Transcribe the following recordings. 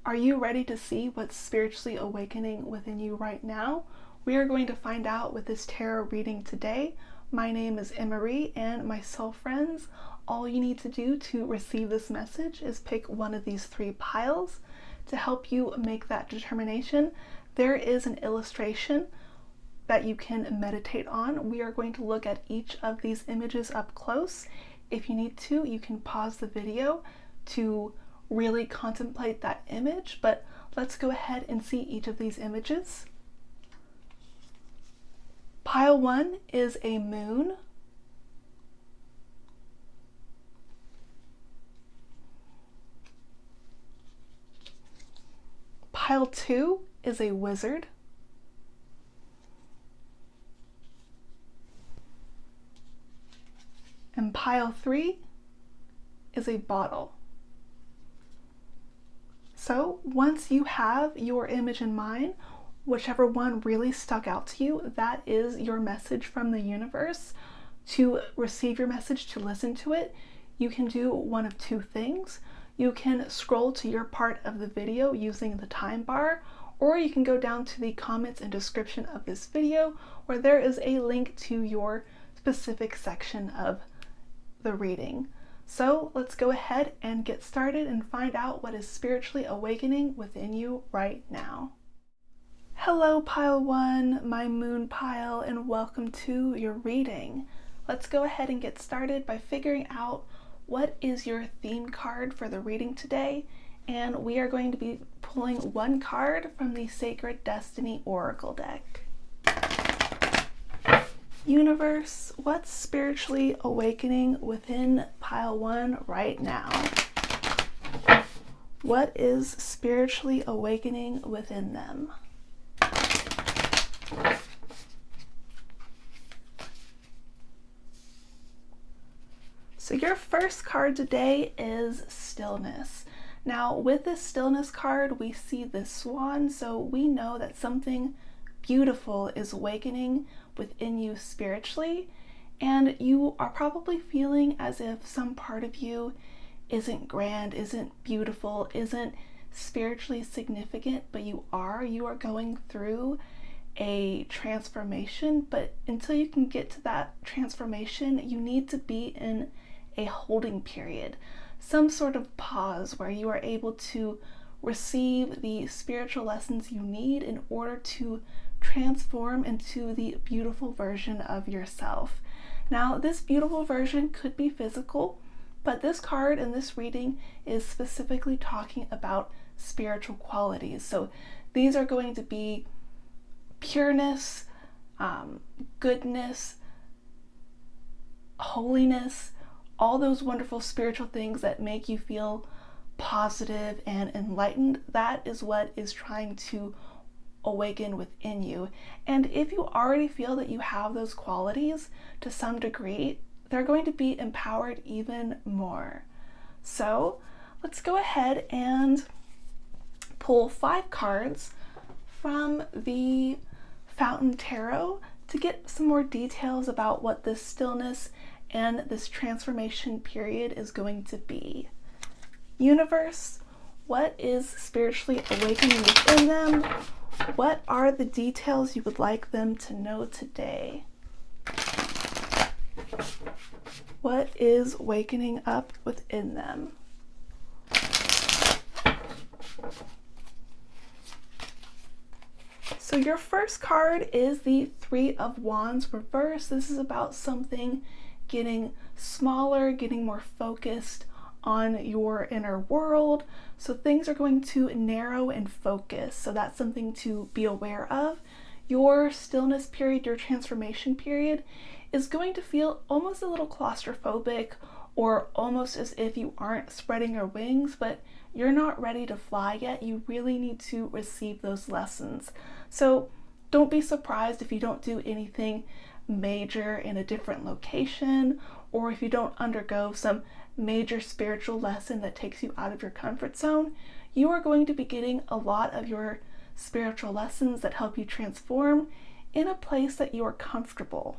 Are you ready to see what's spiritually awakening within you right now? We are going to find out with this tarot reading today. My name is Emery, and my soul friends, all you need to do to receive this message is pick one of these three piles. To help you make that determination, there is an illustration that you can meditate on. We are going to look at each of these images up close. If you need to, you can pause the video to really contemplate that image, but let's go ahead and see each of these images. Pile 1 is a moon. Pile 2 is a wizard. And pile 3 is a bottle. So once you have your image in mind, whichever one really stuck out to you, that is your message from the universe. To receive your message, to listen to it, you can do one of two things. You can scroll to your part of the video using the time bar, or you can go down to the comments and description of this video where there is a link to your specific section of the reading. So let's go ahead and get started and find out what is spiritually awakening within you right now. Hello pile 1, my moon pile, and welcome to your reading. Let's go ahead and get started by figuring out what is your theme card for the reading today, and we are going to be pulling one card from the Sacred Destiny Oracle deck. Universe, what's spiritually awakening within pile 1 right now? What is spiritually awakening within them? So your first card today is Stillness. Now with this Stillness card, we see this swan, so we know that something beautiful is awakening within you spiritually, and you are probably feeling as if some part of you isn't grand, isn't beautiful, isn't spiritually significant, but you are going through a transformation. But until you can get to that transformation, you need to be in a holding period, some sort of pause where you are able to receive the spiritual lessons you need in order to transform into the beautiful version of yourself. Now, this beautiful version could be physical, but this card in this reading is specifically talking about spiritual qualities. So these are going to be pureness, goodness, holiness, all those wonderful spiritual things that make you feel positive and enlightened. That is what is trying to awaken within you. And if you already feel that you have those qualities to some degree, they're going to be empowered even more. So let's go ahead and pull 5 cards from the Fountain Tarot to get some more details about what this stillness and this transformation period is going to be. Universe, what is spiritually awakening within them? What are the details you would like them to know today? What is awakening up within them? So your first card is the Three of Wands reversed. This is about something getting smaller, getting more focused on your inner world. So things are going to narrow and focus. So that's something to be aware of. Your stillness period, your transformation period, is going to feel almost a little claustrophobic, or almost as if you aren't spreading your wings, but you're not ready to fly yet. You really need to receive those lessons. So don't be surprised if you don't do anything major in a different location, or if you don't undergo some major spiritual lesson that takes you out of your comfort zone. You are going to be getting a lot of your spiritual lessons that help you transform in a place that you are comfortable.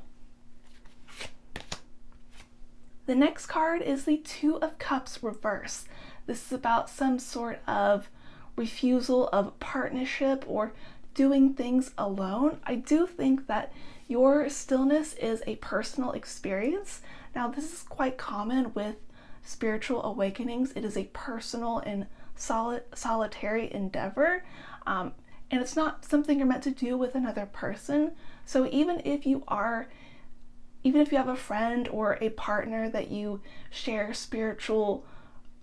The next card is the Two of Cups reverse. This is about some sort of refusal of partnership or doing things alone. I do think that your stillness is a personal experience. Now, this is quite common with spiritual awakenings. It is a personal and solitary endeavor, and it's not something you're meant to do with another person. So even if you have a friend or a partner that you share spiritual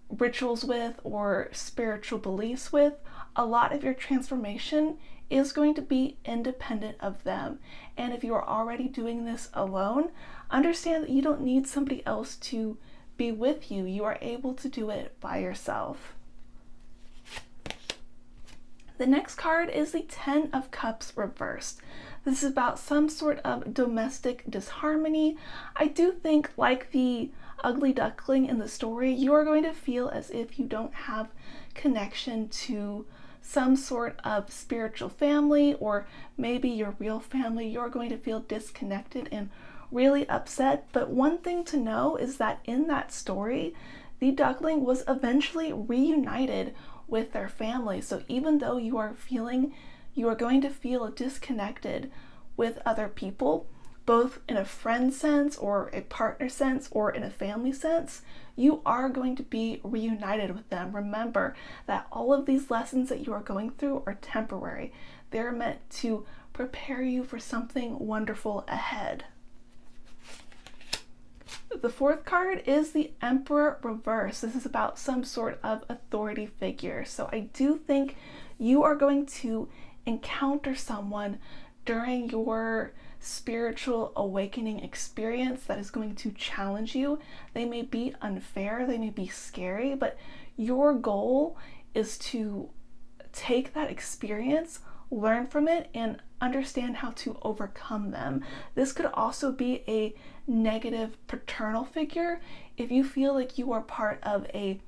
rituals with or spiritual beliefs with, a lot of your transformation is going to be independent of them. And if you are already doing this alone, understand that you don't need somebody else to be with you. You are able to do it by yourself. The next card is the Ten of Cups reversed. This is about some sort of domestic disharmony. I do think, like the ugly duckling in the story, you are going to feel as if you don't have connection to some sort of spiritual family, or maybe your real family. You're going to feel disconnected and really upset. But one thing to know is that in that story, the duckling was eventually reunited with their family. So even though you are going to feel disconnected with other people, both in a friend sense or a partner sense or in a family sense, you are going to be reunited with them. Remember that all of these lessons that you are going through are temporary. They're meant to prepare you for something wonderful ahead. The fourth card is the Emperor reverse. This is about some sort of authority figure. So I do think you are going to encounter someone during your spiritual awakening experience that is going to challenge you. They may be unfair, they may be scary, but your goal is to take that experience, learn from it, and understand how to overcome them. This could also be a negative paternal figure. If you feel like you are part of a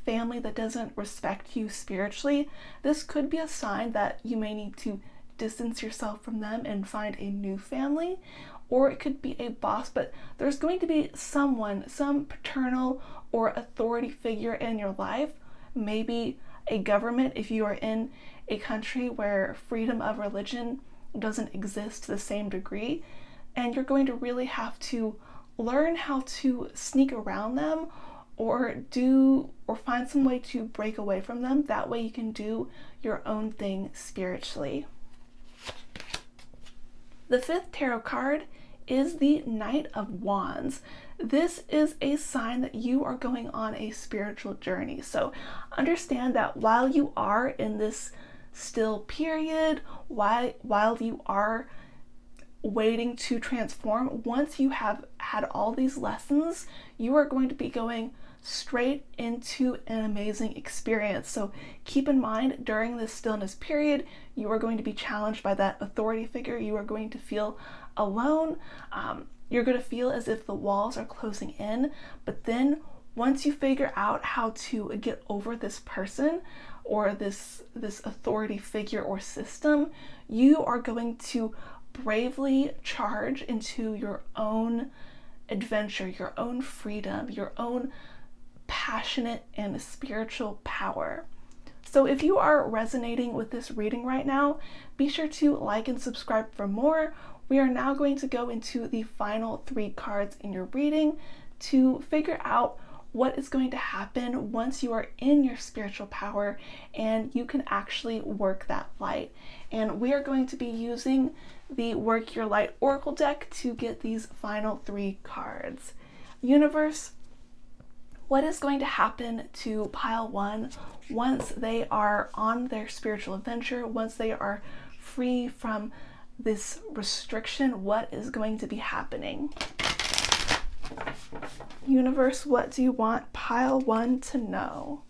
family that doesn't respect you spiritually, this could be a sign that you may need to distance yourself from them and find a new family. Or it could be a boss, but there's going to be someone, some paternal or authority figure in your life, maybe a government if you are in a country where freedom of religion doesn't exist to the same degree, and you're going to really have to learn how to sneak around them or find some way to break away from them. That way you can do your own thing spiritually. The fifth tarot card is the Knight of Wands. This is a sign that you are going on a spiritual journey. So understand that while you are in this still period, while you are waiting to transform, once you have had all these lessons, you are going to be going straight into an amazing experience. So keep in mind, during this stillness period, you are going to be challenged by that authority figure. You are going to feel alone. You're going to feel as if the walls are closing in. But then once you figure out how to get over this person or this authority figure or system, you are going to bravely charge into your own adventure, your own freedom, your own passionate and spiritual power. So if you are resonating with this reading right now, be sure to like and subscribe for more. We are now going to go into the final 3 cards in your reading to figure out what is going to happen once you are in your spiritual power and you can actually work that light. And we are going to be using the Work Your Light Oracle deck to get these final 3 cards. Universe, what is going to happen to pile 1 once they are on their spiritual adventure, once they are free from this restriction? What is going to be happening? Universe, what do you want pile 1 to know?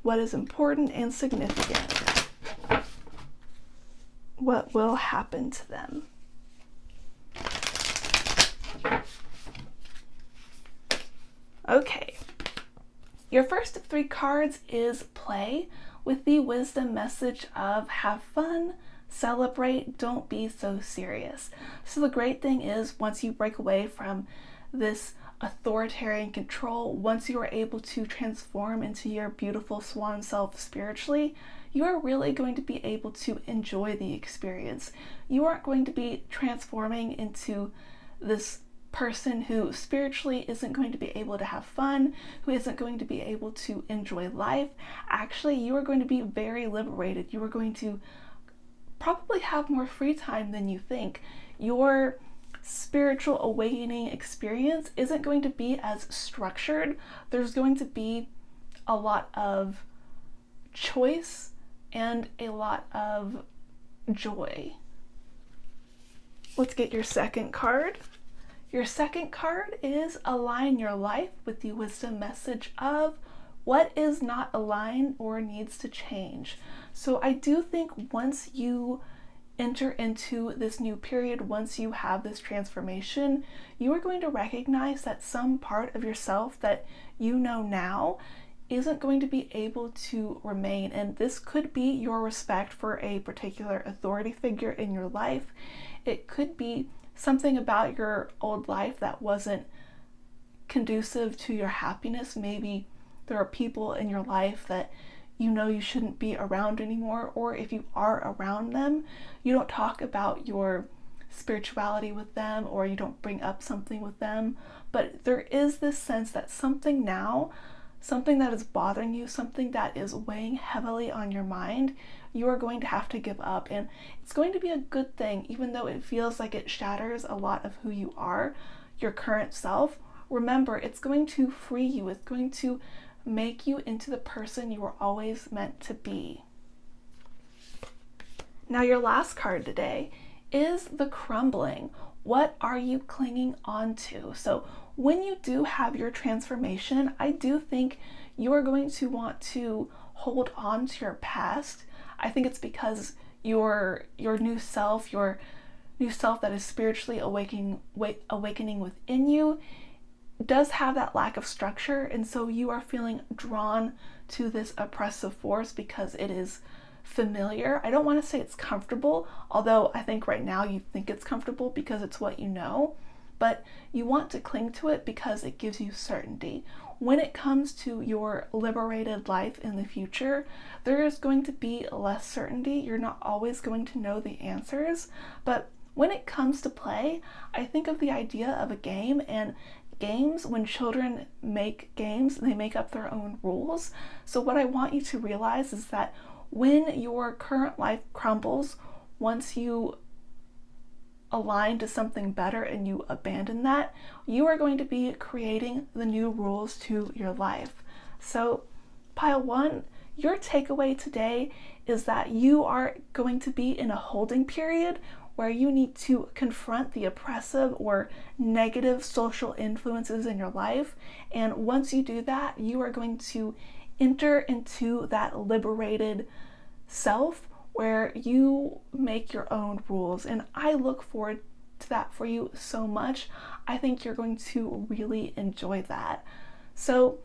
What is important and significant? What will happen to them? Okay, your first of 3 cards is play, with the wisdom message of have fun, celebrate, don't be so serious. So the great thing is, once you break away from this authoritarian control, once you are able to transform into your beautiful swan self spiritually, you are really going to be able to enjoy the experience. You aren't going to be transforming into this person who spiritually isn't going to be able to have fun, who isn't going to be able to enjoy life. Actually, you are going to be very liberated. You are going to probably have more free time than you think. Your spiritual awakening experience isn't going to be as structured. There's going to be a lot of choice and a lot of joy. Let's get your second card. Your second card is align your life with the wisdom message of what is not aligned or needs to change. So I do think once you enter into this new period, once you have this transformation, you are going to recognize that some part of yourself that you know now isn't going to be able to remain. And this could be your respect for a particular authority figure in your life. It could be something about your old life that wasn't conducive to your happiness. Maybe there are people in your life that you know you shouldn't be around anymore, or if you are around them, you don't talk about your spirituality with them, or you don't bring up something with them. But there is this sense that something now, something that is bothering you, something that is weighing heavily on your mind, you are going to have to give up. And it's going to be a good thing, even though it feels like it shatters a lot of who you are, your current self. Remember, it's going to free you. It's going to make you into the person you were always meant to be. Now, your last card today is the crumbling. What are you clinging on to? So when you do have your transformation, I do think you are going to want to hold on to your past. I think it's because your new self that is spiritually awakening within you does have that lack of structure, and so you are feeling drawn to this oppressive force because it is familiar. I don't want to say it's comfortable, although I think right now you think it's comfortable because it's what you know, but you want to cling to it because it gives you certainty. When it comes to your liberated life in the future, there is going to be less certainty. You're not always going to know the answers, but when it comes to play, I think of the idea of a game, and games, when children make games, they make up their own rules. So what I want you to realize is that when your current life crumbles, once you align to something better and you abandon that, you are going to be creating the new rules to your life. So pile one, your takeaway today is that you are going to be in a holding period where you need to confront the oppressive or negative social influences in your life. And once you do that, you are going to enter into that liberated self where you make your own rules. And I look forward to that for you so much. I think you're going to really enjoy that. So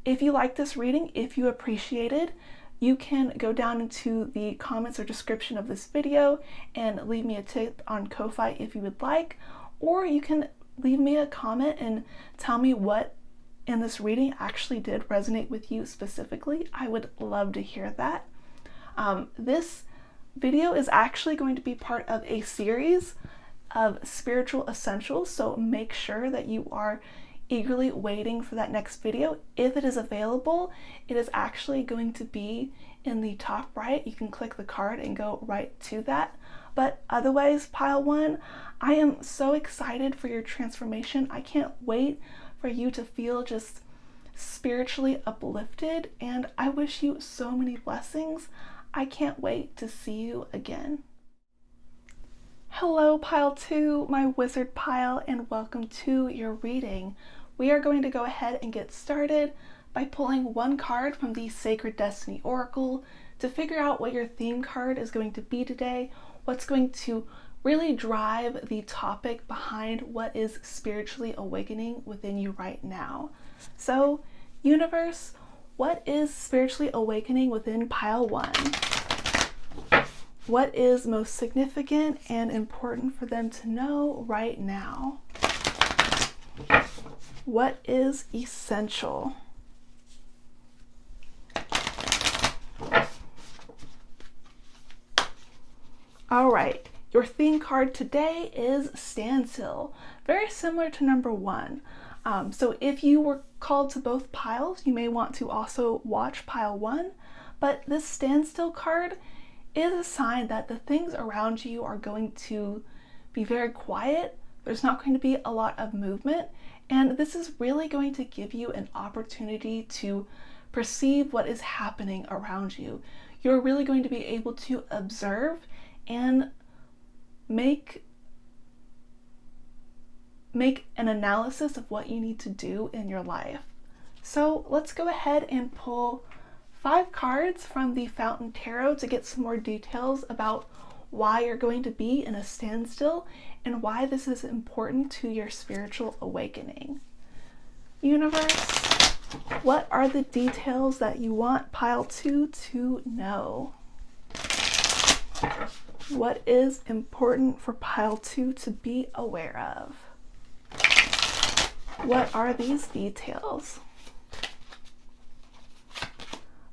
if you like this reading, if you appreciate it, you can go down into the comments or description of this video and leave me a tip on Ko-Fi if you would like, or you can leave me a comment and tell me what in this reading actually did resonate with you specifically. I would love to hear that. This video is actually going to be part of a series of spiritual essentials, so make sure that you are eagerly waiting for that next video. If it is available, it is actually going to be in the top right. You can click the card and go right to that. But otherwise, pile one, I am so excited for your transformation. I can't wait for you to feel just spiritually uplifted, and I wish you so many blessings. I can't wait to see you again. Hello, pile two, my wizard pile, and welcome to your reading. We are going to go ahead and get started by pulling one card from the Sacred Destiny Oracle to figure out what your theme card is going to be today, what's going to really drive the topic behind what is spiritually awakening within you right now. So, universe, what is spiritually awakening within pile one? What is most significant and important for them to know right now? What is essential? All right, your theme card today is standstill, very similar to number 1. So if you were called to both piles, you may want to also watch pile 1, but this standstill card is a sign that the things around you are going to be very quiet. There's not going to be a lot of movement, and this is really going to give you an opportunity to perceive what is happening around you. You're really going to be able to observe and make an analysis of what you need to do in your life. So let's go ahead and pull 5 cards from the Fountain Tarot to get some more details about why you're going to be in a standstill and why this is important to your spiritual awakening. Universe, what are the details that you want pile 2 to know? What is important for pile 2 to be aware of? What are these details?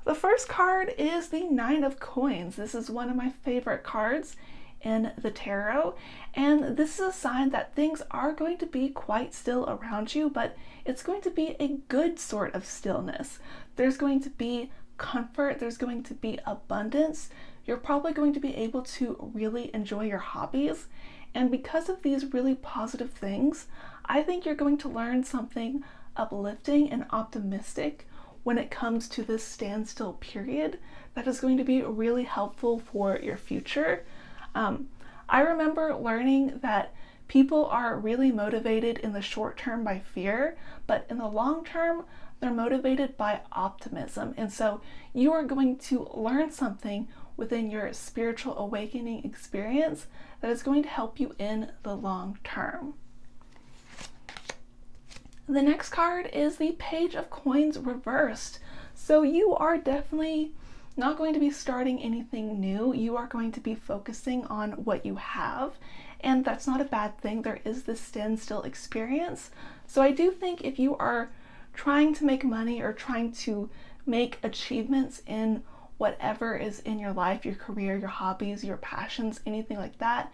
The first card is the Nine of Coins. This is one of my favorite cards in the tarot, and this is a sign that things are going to be quite still around you, but it's going to be a good sort of stillness. There's going to be comfort, there's going to be abundance. You're probably going to be able to really enjoy your hobbies, and because of these really positive things, I think you're going to learn something uplifting and optimistic when it comes to this standstill period that is going to be really helpful for your future. I remember learning that people are really motivated in the short term by fear, but in the long term, they're motivated by optimism. And so you are going to learn something within your spiritual awakening experience that is going to help you in the long term. The next card is the Page of Coins reversed. So you are definitely not going to be starting anything new. You are going to be focusing on what you have, and that's not a bad thing. There is this standstill experience. So I do think if you are trying to make money or trying to make achievements in whatever is in your life, your career, your hobbies, your passions, anything like that,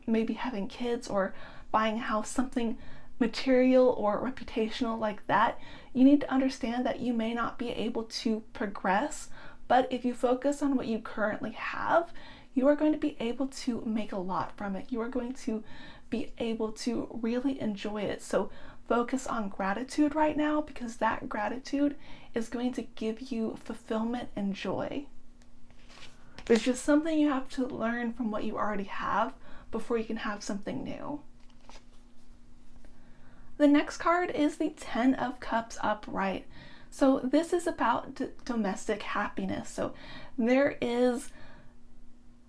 maybe having kids or buying a house, something material or reputational like that, you need to understand that you may not be able to progress, but if you focus on what you currently have, you are going to be able to make a lot from it. You are going to be able to really enjoy it. So focus on gratitude right now, because that gratitude is going to give you fulfillment and joy. There's just something you have to learn from what you already have before you can have something new. The next card is the Ten of Cups upright. So this is about domestic happiness. So there is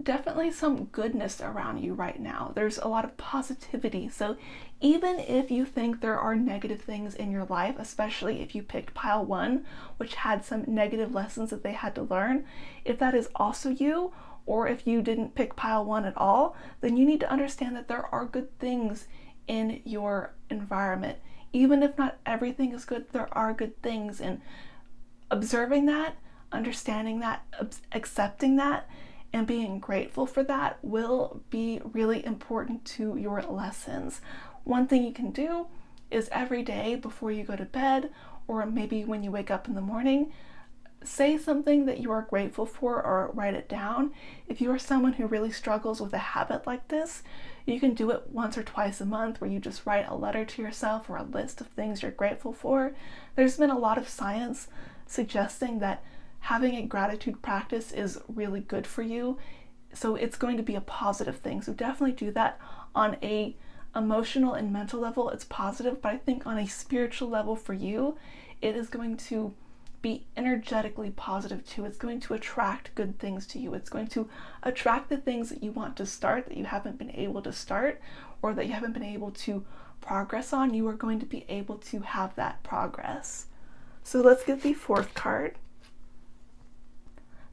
definitely some goodness around you right now. There's a lot of positivity. So even if you think there are negative things in your life, especially if you picked pile 1, which had some negative lessons that they had to learn, if that is also you, or if you didn't pick pile 1 at all, then you need to understand that there are good things in your environment. Even if not everything is good, there are good things, and observing that, understanding that, accepting that, and being grateful for that will be really important to your lessons. One thing you can do is every day before you go to bed, or maybe when you wake up in the morning, say something that you are grateful for or write it down. If you are someone who really struggles with a habit like this, you can do it once or twice a month where you just write a letter to yourself or a list of things you're grateful for. There's been a lot of science suggesting that having a gratitude practice is really good for you. So it's going to be a positive thing. So definitely do that. On a emotional and mental level, it's positive, but I think on a spiritual level for you, it is going to be energetically positive too. It's going to attract good things to you. It's going to attract the things that you want to start that you haven't been able to start, or that you haven't been able to progress on. You are going to be able to have that progress. So let's get the fourth card.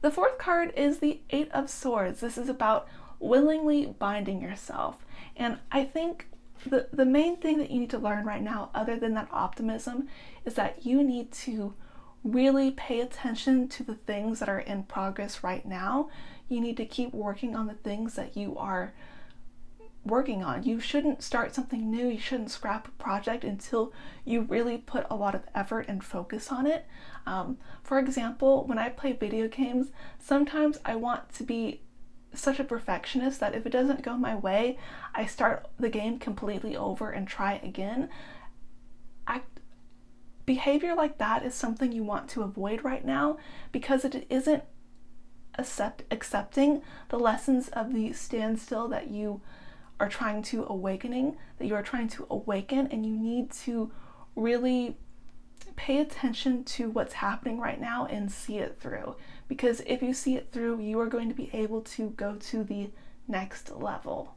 The fourth card is the Eight of Swords. This is about willingly binding yourself. And I think the main thing that you need to learn right now, other than that optimism, is that you need to really pay attention to the things that are in progress right now. You need to keep working on the things that you are working on. You shouldn't start something new. You shouldn't scrap a project until you really put a lot of effort and focus on it. For example, when I play video games, sometimes I want to be such a perfectionist that if it doesn't go my way, I start the game completely over and try again. Behavior like that is something you want to avoid right now, because it isn't accepting the lessons of the standstill that you are trying to awaken, and you need to really pay attention to what's happening right now and see it through, because if you see it through, you are going to be able to go to the next level.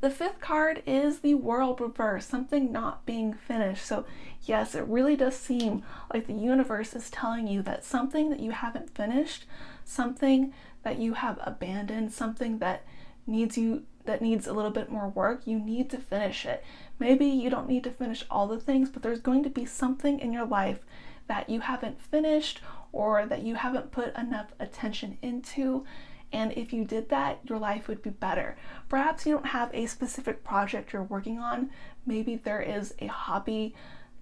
The fifth card is the World Reverse, something not being finished. So yes, it really does seem like the universe is telling you that something that you haven't finished, something that you have abandoned, something that needs a little bit more work, you need to finish it. Maybe you don't need to finish all the things, but there's going to be something in your life that you haven't finished or that you haven't put enough attention into. And if you did that, your life would be better. Perhaps you don't have a specific project you're working on. Maybe there is a hobby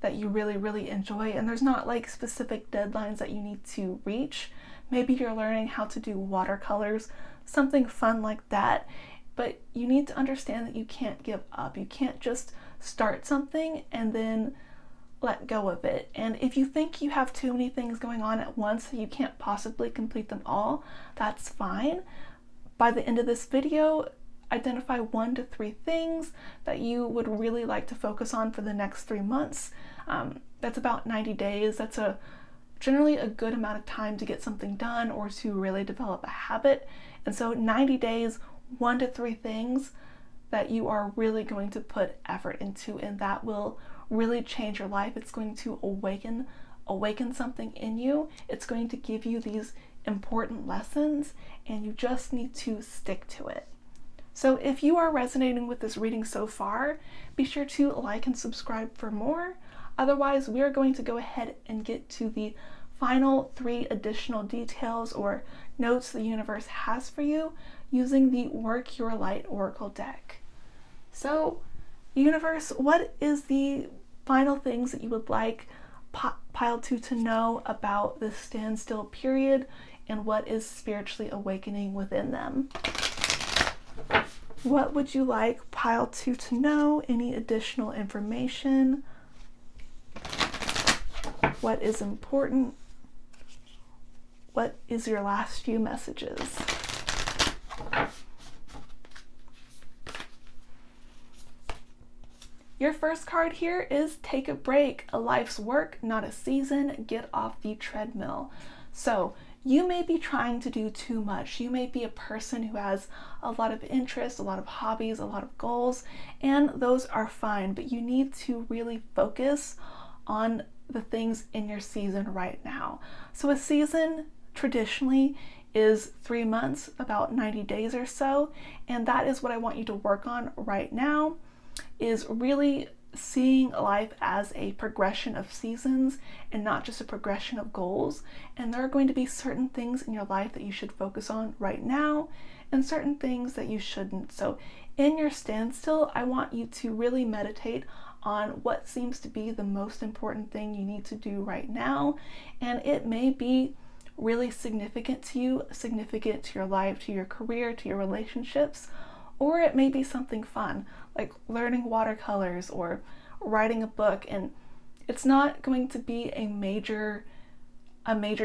that you really, really enjoy, and there's not like specific deadlines that you need to reach. Maybe you're learning how to do watercolors, something fun like that. But you need to understand that you can't give up. You can't just start something and then let go of it. And if you think you have too many things going on at once, so you can't possibly complete them all, that's fine. By the end of this video, identify 1 to 3 things that you would really like to focus on for the next 3 months. That's about 90 days. That's generally a good amount of time to get something done or to really develop a habit. And so 90 days, 1 to 3 things that you are really going to put effort into, and that will really change your life. It's going to awaken something in you. It's going to give you these important lessons, and you just need to stick to it. So if you are resonating with this reading so far, be sure to like and subscribe for more. Otherwise, we are going to go ahead and get to the final 3 additional details or notes the universe has for you using the Work Your Light Oracle deck. So, universe, what is the final things that you would like pile 2 to know about this standstill period, and what is spiritually awakening within them? What would you like pile 2 to know? Any additional information? What is important? What is your last few messages? Your first card here is Take a Break, a life's work, not a season. Get off the treadmill. So you may be trying to do too much. You may be a person who has a lot of interests, a lot of hobbies, a lot of goals, and those are fine, but you need to really focus on the things in your season right now. So a season traditionally is 3 months, about 90 days or so, and that is what I want you to work on right now, is really seeing life as a progression of seasons and not just a progression of goals. And there are going to be certain things in your life that you should focus on right now and certain things that you shouldn't. So in your standstill, I want you to really meditate on what seems to be the most important thing you need to do right now. And it may be really significant to you, significant to your life, to your career, to your relationships, or it may be something fun, like learning watercolors or writing a book. And it's not going to be a major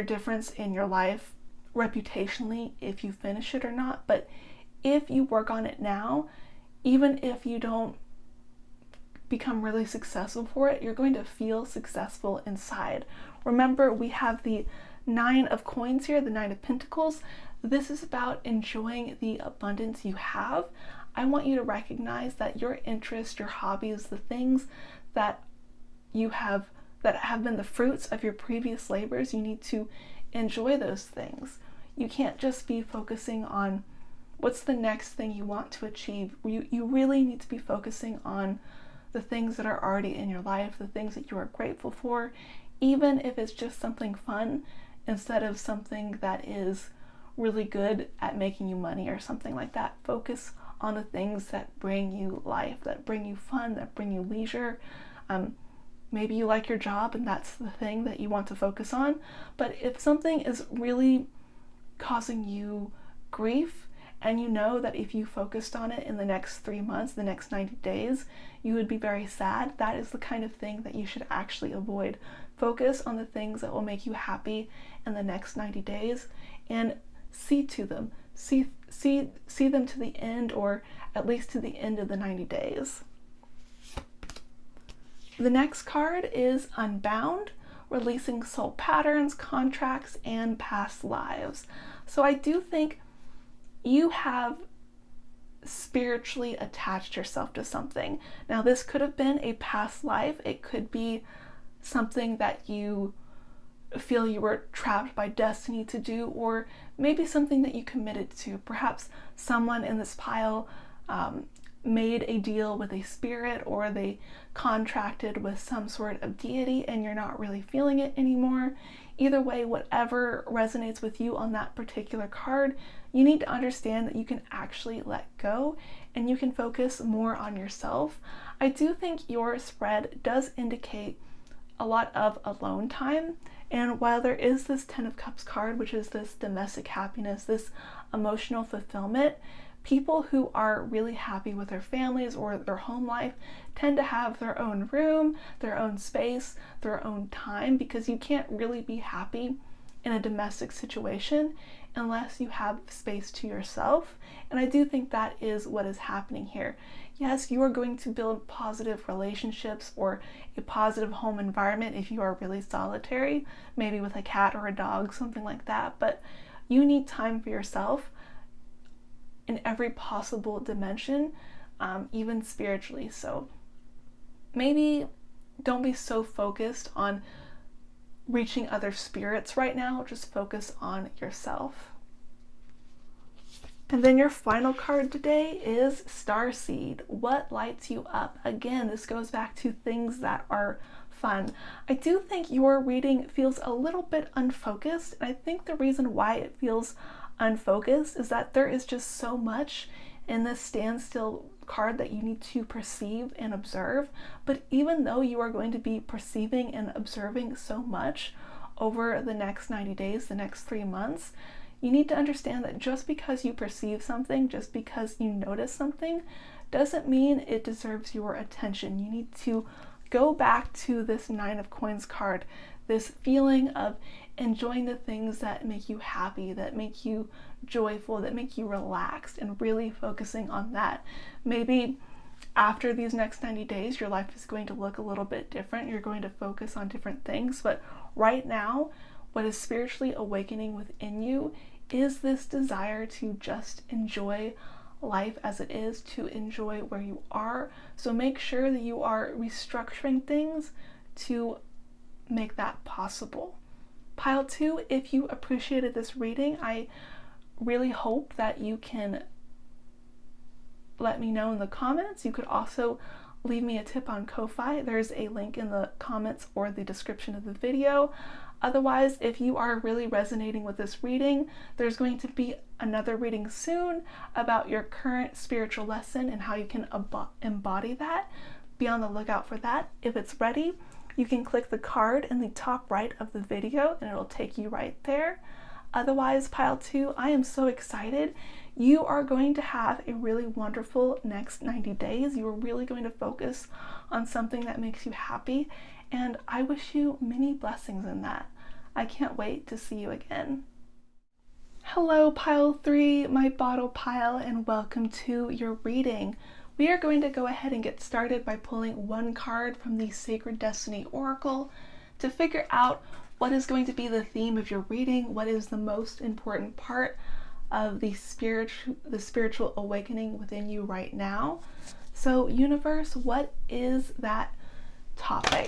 difference in your life reputationally if you finish it or not. But if you work on it now, even if you don't become really successful for it, you're going to feel successful inside. Remember, we have the 9 of coins here, the 9 of pentacles. This is about enjoying the abundance you have. I want you to recognize that your interests, your hobbies, the things that you have that have been the fruits of your previous labors, you need to enjoy those things. You can't just be focusing on What's the next thing you want to achieve? You really need to be focusing on the things that are already in your life, the things that you are grateful for, even if it's just something fun instead of something that is really good at making you money or something like that. Focus on the things that bring you life, that bring you fun, that bring you leisure. Maybe you like your job and that's the thing that you want to focus on, but if something is really causing you grief, and you know that if you focused on it in the next 3 months, the next 90 days, you would be very sad, that is the kind of thing that you should actually avoid. Focus on the things that will make you happy in the next 90 days and see to them. See them to the end, or at least to the end of the 90 days. The next card is Unbound, releasing soul patterns, contracts, and past lives. So I do think you have spiritually attached yourself to something. Now, this could have been a past life. It could be something that you feel you were trapped by destiny to do, or maybe something that you committed to. Perhaps someone in this pile made a deal with a spirit, or they contracted with some sort of deity and you're not really feeling it anymore. Either way, whatever resonates with you on that particular card, you need to understand that you can actually let go and you can focus more on yourself. I do think your spread does indicate a lot of alone time, and while there is this 10 of Cups card, which is this domestic happiness, this emotional fulfillment, people who are really happy with their families or their home life tend to have their own room, their own space, their own time, because you can't really be happy in a domestic situation unless you have space to yourself. And I do think that is what is happening here. Yes, you are going to build positive relationships or a positive home environment if you are really solitary, maybe with a cat or a dog, something like that, but you need time for yourself in every possible dimension, even spiritually. So maybe don't be so focused on reaching other spirits right now, just focus on yourself. And then your final card today is Starseed. What lights you up? Again, this goes back to things that are fun. I do think your reading feels a little bit unfocused, and I think the reason why it feels unfocused is that there is just so much in this standstill card that you need to perceive and observe. But even though you are going to be perceiving and observing so much over the next 90 days, the next 3 months, you need to understand that just because you perceive something, just because you notice something, doesn't mean it deserves your attention. You need to go back to this 9 of Coins card, this feeling of enjoying the things that make you happy, that make you joyful, that make you relaxed, and really focusing on that. Maybe after these next 90 days, your life is going to look a little bit different. You're going to focus on different things, but right now, what is spiritually awakening within you is this desire to just enjoy life as it is, to enjoy where you are. So make sure that you are restructuring things to make that possible. Pile 2, if you appreciated this reading, I really hope that you can let me know in the comments. You could also leave me a tip on Ko-Fi. There's a link in the comments or the description of the video. Otherwise, if you are really resonating with this reading, there's going to be another reading soon about your current spiritual lesson and how you can embody that. Be on the lookout for that. If it's ready, you can click the card in the top right of the video and it'll take you right there. Otherwise, Pile 2, I am so excited. You are going to have a really wonderful next 90 days. You are really going to focus on something that makes you happy, and I wish you many blessings in that. I can't wait to see you again. Hello, Pile 3, my bottle pile, and welcome to your reading. We are going to go ahead and get started by pulling one card from the Sacred Destiny Oracle to figure out what is going to be the theme of your reading, what is the most important part of the spiritual awakening within you right now. So, universe, what is that topic?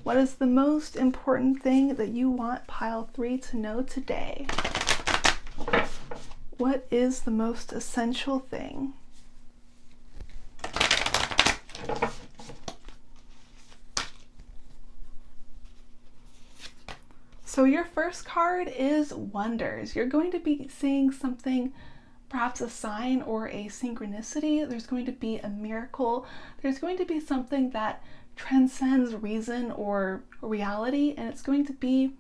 What is the most important thing that you want Pile 3 to know today? What is the most essential thing? So your first card is wonders. You're going to be seeing something, perhaps a sign or a synchronicity. There's going to be a miracle. There's going to be something that transcends reason or reality, and it's going to be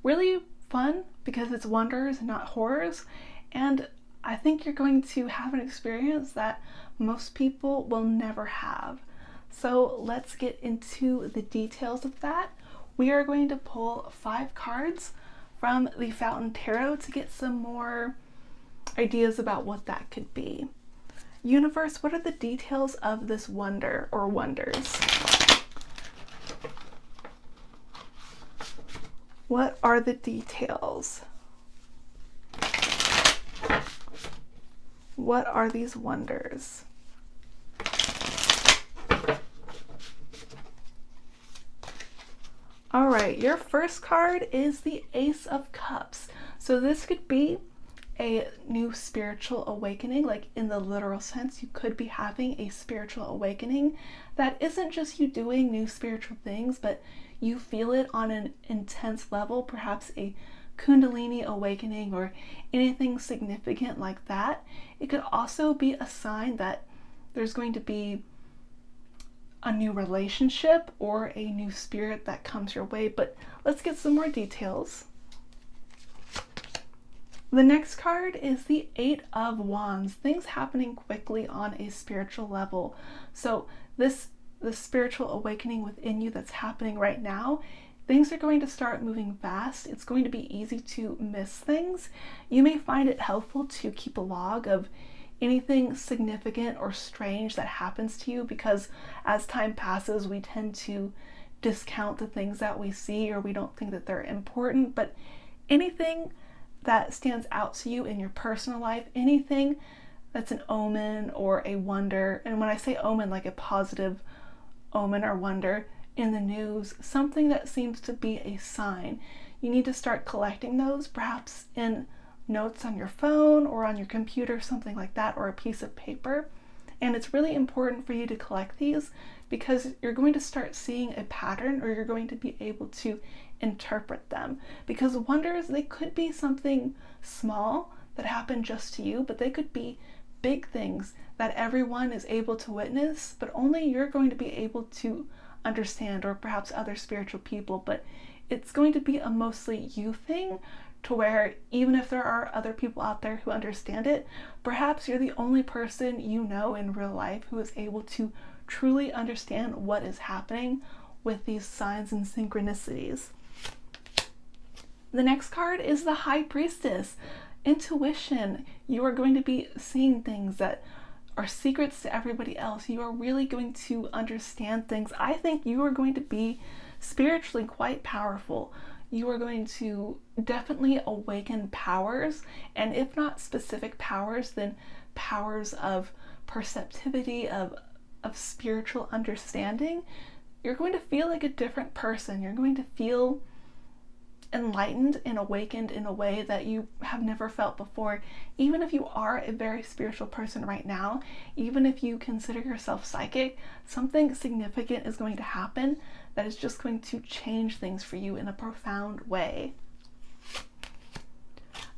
really fun because it's wonders and not horrors. And I think you're going to have an experience that most people will never have. So let's get into the details of that. We are going to pull 5 cards from the Fountain Tarot to get some more ideas about what that could be. Universe, what are the details of this wonder or wonders? What are the details? What are these wonders? All right, your first card is the Ace of Cups. So this could be a new spiritual awakening, like in the literal sense. You could be having a spiritual awakening that isn't just you doing new spiritual things, but you feel it on an intense level, perhaps a Kundalini awakening or anything significant like that. It could also be a sign that there's going to be a new relationship or a new spirit that comes your way, but let's get some more details. The next card is the 8 of Wands, things happening quickly on a spiritual level. So the spiritual awakening within you that's happening right now, things are going to start moving fast. It's going to be easy to miss things. You may find it helpful to keep a log of anything significant or strange that happens to you, because as time passes, we tend to discount the things that we see, or we don't think that they're important. But anything that stands out to you in your personal life, anything that's an omen or a wonder, and when I say omen, like a positive omen or wonder in the news, something that seems to be a sign, you need to start collecting those, perhaps in notes on your phone or on your computer, something like that, or a piece of paper. And it's really important for you to collect these because you're going to start seeing a pattern, or you're going to be able to interpret them. Because wonders, they could be something small that happened just to you, but they could be big things that everyone is able to witness, but only you're going to be able to understand, or perhaps other spiritual people. But it's going to be a mostly you thing, to where even if there are other people out there who understand it, perhaps you're the only person you know in real life who is able to truly understand what is happening with these signs and synchronicities. The next card is the High Priestess. Intuition. You are going to be seeing things that are secrets to everybody else. You are really going to understand things. I think you are going to be spiritually quite powerful. You are going to definitely awaken powers, and if not specific powers, then powers of perceptivity, of spiritual understanding. You're going to feel like a different person. You're going to feel enlightened and awakened in a way that you have never felt before. Even if you are a very spiritual person right now, even if you consider yourself psychic, something significant is going to happen that is just going to change things for you in a profound way.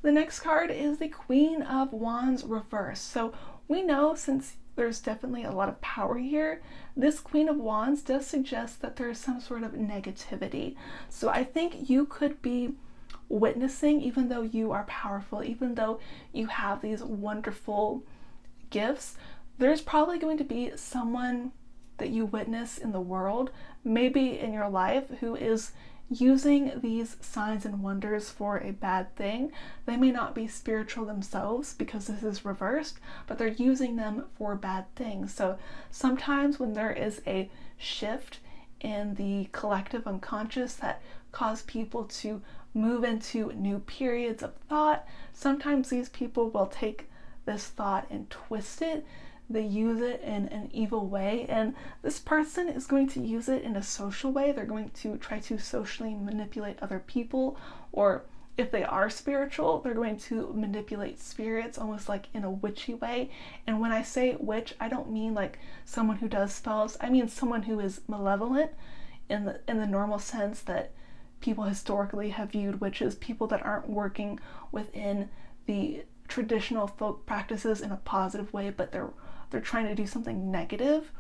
The next card is the Queen of Wands reverse. So we know, since there's definitely a lot of power here, this Queen of Wands does suggest that there's some sort of negativity. So I think you could be witnessing, even though you are powerful, even though you have these wonderful gifts, there's probably going to be someone that you witness in the world, maybe in your life, who is using these signs and wonders for a bad thing. They may not be spiritual themselves because this is reversed, but they're using them for bad things. So sometimes when there is a shift in the collective unconscious that cause people to move into new periods of thought, sometimes these people will take this thought and twist it. They use it in an evil way, and this person is going to use it in a social way. They're going to try to socially manipulate other people, or if they are spiritual, they're going to manipulate spirits almost like in a witchy way. And when I say witch, I don't mean like someone who does spells. I mean someone who is malevolent in the normal sense that people historically have viewed witches, people that aren't working within the traditional folk practices in a positive way, but they're trying to do something negative.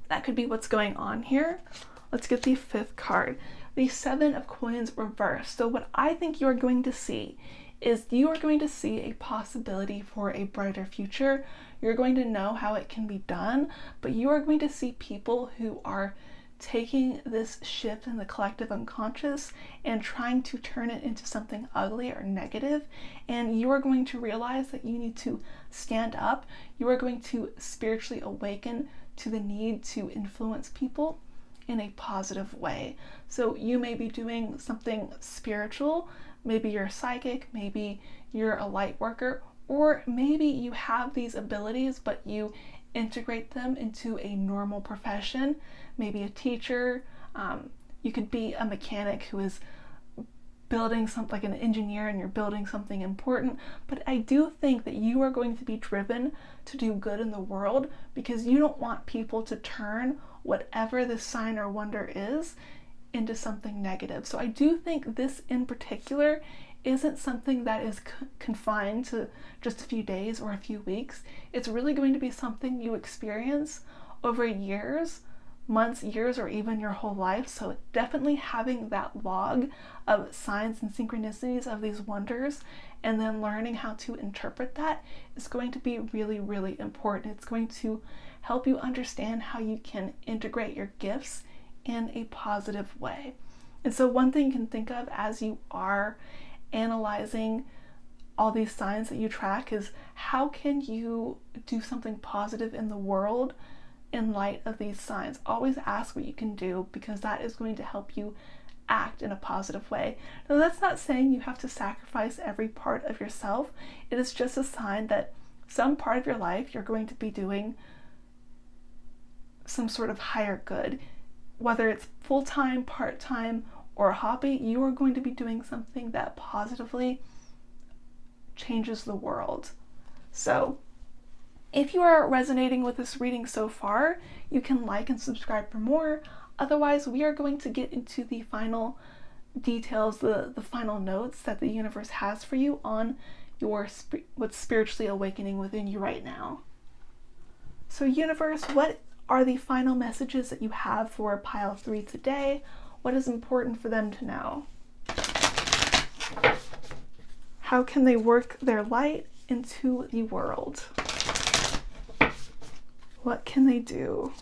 That could be what's going on here. Let's get the fifth card. The Seven of Coins reversed. So what I think you're going to see is you are going to see a possibility for a brighter future. You're going to know how it can be done, but you are going to see people who are taking this shift in the collective unconscious and trying to turn it into something ugly or negative. And you are going to realize that you need to stand up. You are going to spiritually awaken to the need to influence people in a positive way. So you may be doing something spiritual. Maybe you're psychic, maybe you're a light worker, or maybe you have these abilities but you integrate them into a normal profession, maybe a teacher. You could be a mechanic who is building something, like an engineer, and you're building something important. But I do think that you are going to be driven to do good in the world because you don't want people to turn whatever this sign or wonder is into something negative. So I do think this in particular isn't something that is confined to just a few days or a few weeks. It's really going to be something you experience over years, months, years, or even your whole life. So definitely having that log of signs and synchronicities of these wonders and then learning how to interpret that is going to be really, really important. It's going to help you understand how you can integrate your gifts in a positive way. And so one thing you can think of as you are analyzing all these signs that you track is how can you do something positive in the world in light of these signs. Always ask what you can do because that is going to help you act in a positive way. Now that's not saying you have to sacrifice every part of yourself. It is just a sign that some part of your life you're going to be doing some sort of higher good. Whether it's full-time, part-time, or a hobby, you are going to be doing something that positively changes the world. So if you are resonating with this reading so far, you can like and subscribe for more. Otherwise, we are going to get into the final details, the final notes that the universe has for you on your what's spiritually awakening within you right now. So universe, what are the final messages that you have for pile 3 today? What is important for them to know? How can they work their light into the world? What can they do?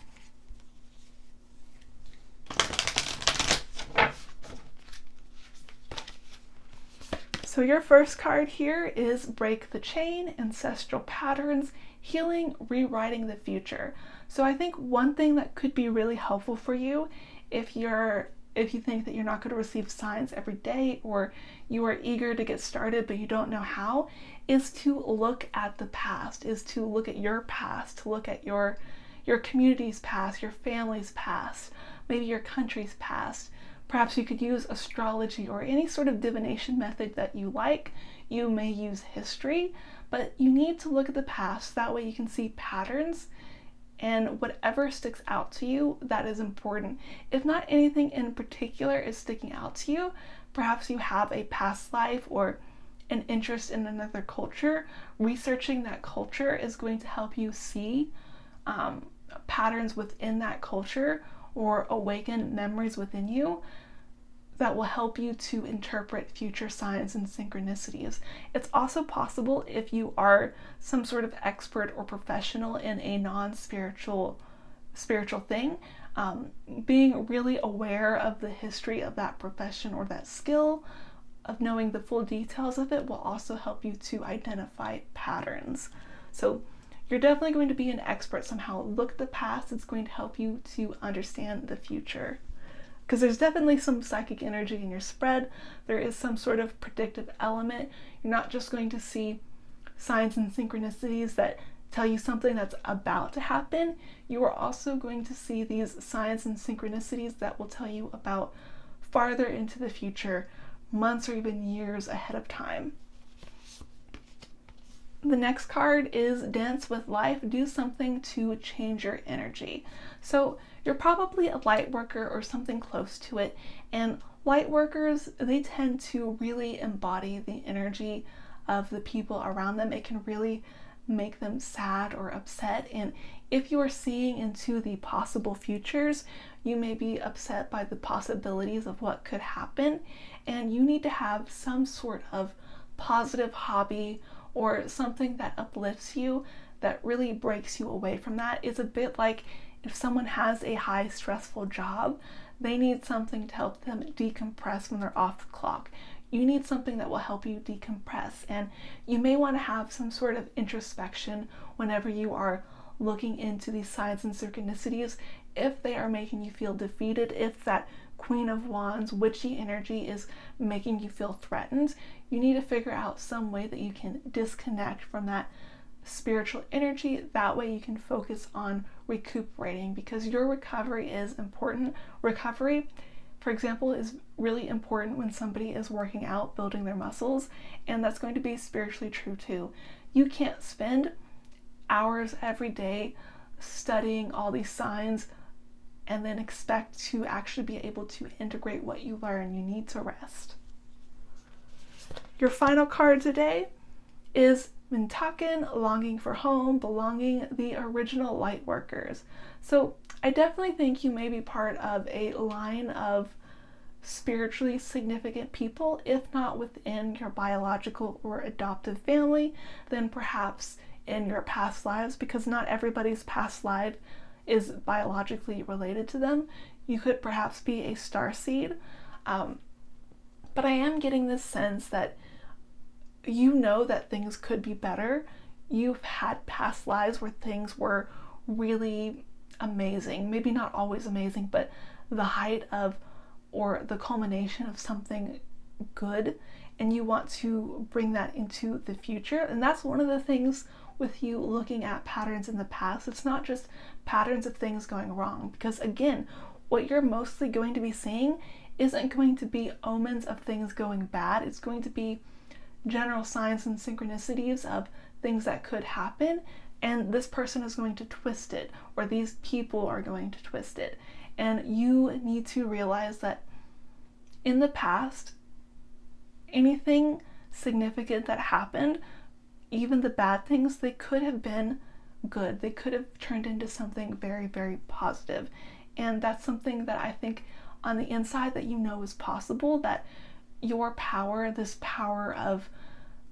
So your first card here is Break the Chain, Ancestral Patterns, Healing, Rewriting the Future. So I think one thing that could be really helpful for you if you think that you're not going to receive signs every day, or you are eager to get started but you don't know how, is to look at the past, is to look at your past, to look at your community's past, your family's past, maybe your country's past. Perhaps you could use astrology or any sort of divination method that you like. You may use history, but you need to look at the past. That way you can see patterns, and whatever sticks out to you, that is important. If not anything in particular is sticking out to you, perhaps you have a past life or an interest in another culture, researching that culture is going to help you see patterns within that culture or awaken memories within you that will help you to interpret future signs and synchronicities. It's also possible if you are some sort of expert or professional in a non-spiritual thing, being really aware of the history of that profession or that skill, of knowing the full details of it, will also help you to identify patterns. So you're definitely going to be an expert somehow. Look at the past. It's going to help you to understand the future. Because there's definitely some psychic energy in your spread. There is some sort of predictive element. You're not just going to see signs and synchronicities that tell you something that's about to happen. You are also going to see these signs and synchronicities that will tell you about farther into the future, months or even years ahead of time. The next card is Dance with Life. Do something to change your energy. So you're probably a light worker or something close to it, and light workers, they tend to really embody the energy of the people around them. It can really make them sad or upset, and if you are seeing into the possible futures, you may be upset by the possibilities of what could happen, and you need to have some sort of positive hobby or something that uplifts you, that really breaks you away from that. It's a bit like if someone has a high stressful job, they need something to help them decompress when they're off the clock. You need something that will help you decompress, and you may want to have some sort of introspection whenever you are looking into these signs and synchronicities. If they are making you feel defeated, if that Queen of Wands witchy energy is making you feel threatened, you need to figure out some way that you can disconnect from that spiritual energy. That way you can focus on recuperating, because your recovery is important. Recovery, for example, is really important when somebody is working out, building their muscles, and that's going to be spiritually true too. You can't spend hours every day studying all these signs and then expect to actually be able to integrate what you learn. You need to rest. Your final card today is Mintaken, Longing for Home, Belonging, the original light workers. So I definitely think you may be part of a line of spiritually significant people, if not within your biological or adoptive family, then perhaps in your past lives, because not everybody's past life is biologically related to them. You could perhaps be a starseed, but I am getting this sense that you know that things could be better. You've had past lives where things were really amazing, maybe not always amazing, but the height of or the culmination of something good, and you want to bring that into the future. And that's one of the things with you looking at patterns in the past. It's not just patterns of things going wrong, because again, what you're mostly going to be seeing isn't going to be omens of things going bad. It's going to be general signs and synchronicities of things that could happen, and this person is going to twist it, or these people are going to twist it. And you need to realize that in the past, anything significant that happened, even the bad things, they could have been good. They could have turned into something very, very positive. And that's something that I think on the inside that you know is possible, that your power, this power of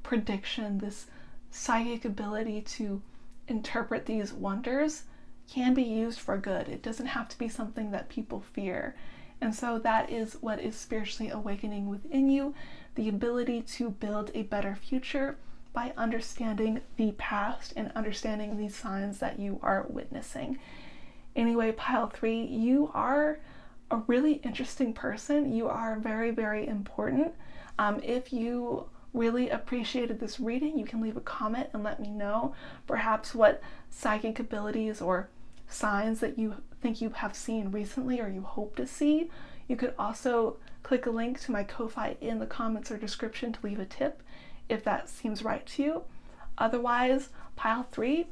prediction, this psychic ability to interpret these wonders, can be used for good. It doesn't have to be something that people fear. And so that is what is spiritually awakening within you, the ability to build a better future by understanding the past and understanding these signs that you are witnessing. Anyway, pile 3, you are a really interesting person. You are very, very important. If you really appreciated this reading, you can leave a comment and let me know perhaps what psychic abilities or signs that you think you have seen recently or you hope to see. You could also click a link to my Ko-Fi in the comments or description to leave a tip if that seems right to you. Otherwise, pile 3,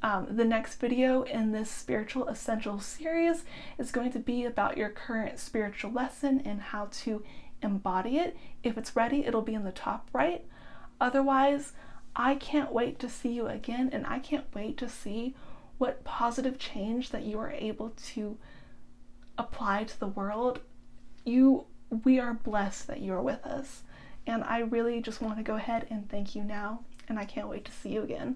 the next video in this Spiritual Essentials series is going to be about your current spiritual lesson and how to embody it. If it's ready, it'll be in the top right. Otherwise, I can't wait to see you again, and I can't wait to see what positive change that you are able to apply to the world. We are blessed that you are with us, and I really just want to go ahead and thank you now, and I can't wait to see you again.